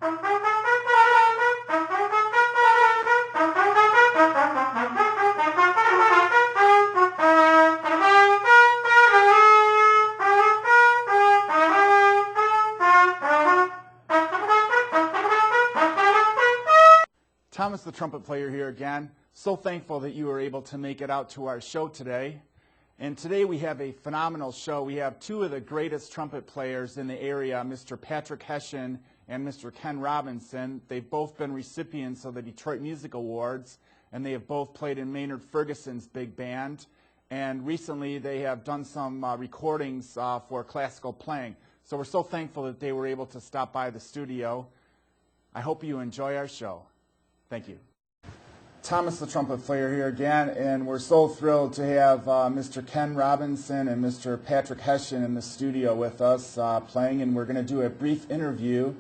Thomas, the trumpet player here again. So thankful that you were able to make it out to our show today. And today we have a phenomenal show. We have two of the greatest trumpet players in the area, Mr. Patrick Hession and Mr. Ken Robinson. They've both been recipients of the Detroit Music Awards, and they have both played in Maynard Ferguson's big band. And recently they have done some recordings for classical playing. So we're so thankful that they were able to stop by the studio. I hope you enjoy our show. Thank you. Thomas, the trumpet player here again, and we're so thrilled to have Mr. Ken Robinson and Mr. Patrick Hession in the studio with us playing, and we're going to do a brief interview.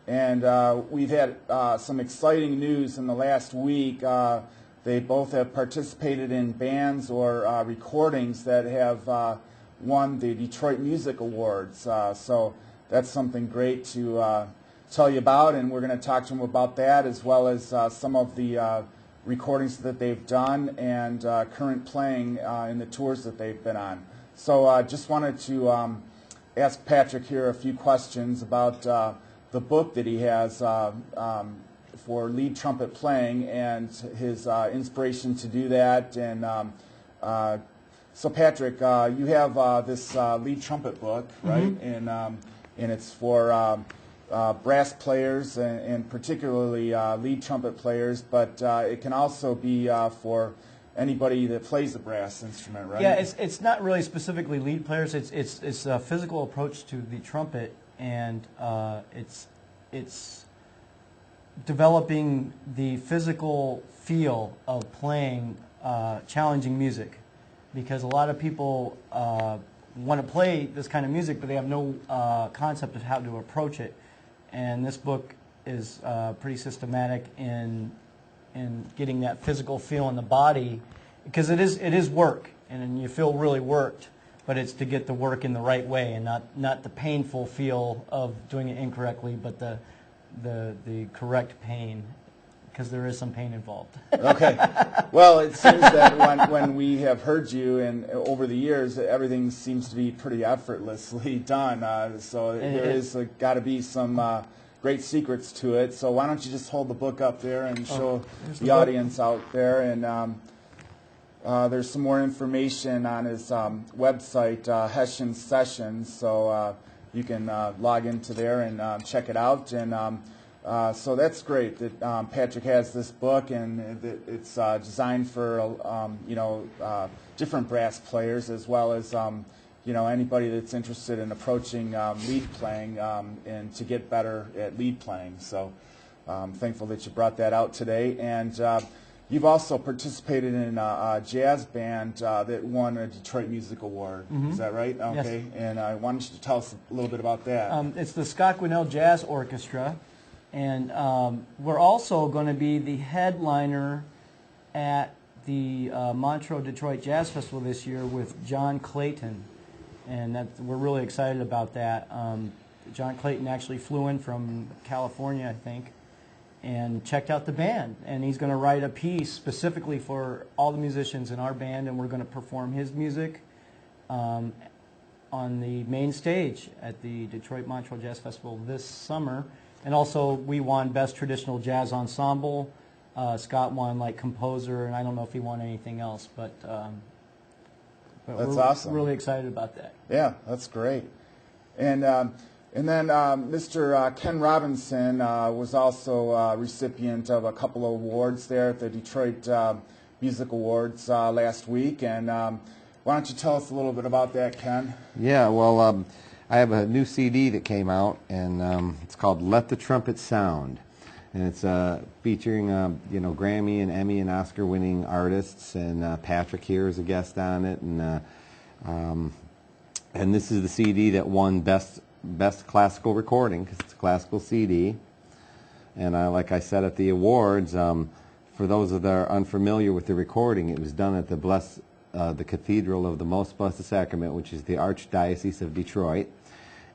And we've had some exciting news in the last week. They both have participated in bands or recordings that have won the Detroit Music Awards. So that's something great to tell you about, and we're going to talk to them about that, as well as some of the recordings that they've done and current playing in the tours that they've been on. So just wanted to ask Patrick here a few questions about the book that he has for lead trumpet playing and his inspiration to do that. And so Patrick, you have this lead trumpet book, right? And it's for brass players and particularly lead trumpet players, but it can also be for anybody that plays the brass instrument, right? Yeah, it's not really specifically lead players. It's a physical approach to the trumpet, and it's developing the physical feel of playing challenging music, because a lot of people want to play this kind of music, but they have no concept of how to approach it. And this book is pretty systematic in getting that physical feel in the body, because it is work, and you feel really worked, but it's to get the work in the right way, and not the painful feel of doing it incorrectly, but the correct pain, because there is some pain involved. Okay. Well, it seems that when we have heard you and over the years, everything seems to be pretty effortlessly done. So there is got to be some great secrets to it. So why don't you just hold the book up there and show the audience out there. And there's some more information on his website, Hession Sessions. So you can log into there and check it out. And so that's great that Patrick has this book, and it's designed for different brass players, as well as anybody that's interested in approaching lead playing and to get better at lead playing. So I'm thankful that you brought that out today. And you've also participated in a jazz band that won a Detroit Music Award. Is that right? Okay. Yes. And I wanted you to tell us a little bit about that. It's the Scott Quinnell Jazz Orchestra. And we're also going to be the headliner at the Montreux Detroit Jazz Festival this year with John Clayton, and we're really excited about that. John Clayton actually flew in from California, I think, and checked out the band, and he's going to write a piece specifically for all the musicians in our band, and we're going to perform his music on the main stage at the Detroit Montreux Jazz Festival this summer. And also, we won Best Traditional Jazz Ensemble. Scott won like composer, and I don't know if he won anything else, but that's we're awesome. Really excited about that. Yeah, that's great. And then Mr. Ken Robinson was also a recipient of a couple of awards there at the Detroit Music Awards last week. And why don't you tell us a little bit about that, Ken? Yeah, well, I have a new CD that came out, and it's called Let the Trumpet Sound. And it's featuring, Grammy and Emmy and Oscar-winning artists, and Patrick here is a guest on it. And this is the CD that won Best Classical Recording, because it's a classical CD. And like I said at the awards, for those that are unfamiliar with the recording, it was done at the Cathedral of the Most Blessed Sacrament, which is the Archdiocese of Detroit.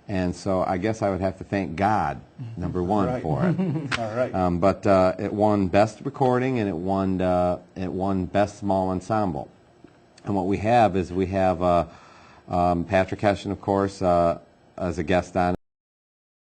And so I guess I would have to thank God, number one, Right. for it. All right. But it won Best Recording, and it won Best Small Ensemble. And what we have is Patrick Hession, of course, as a guest on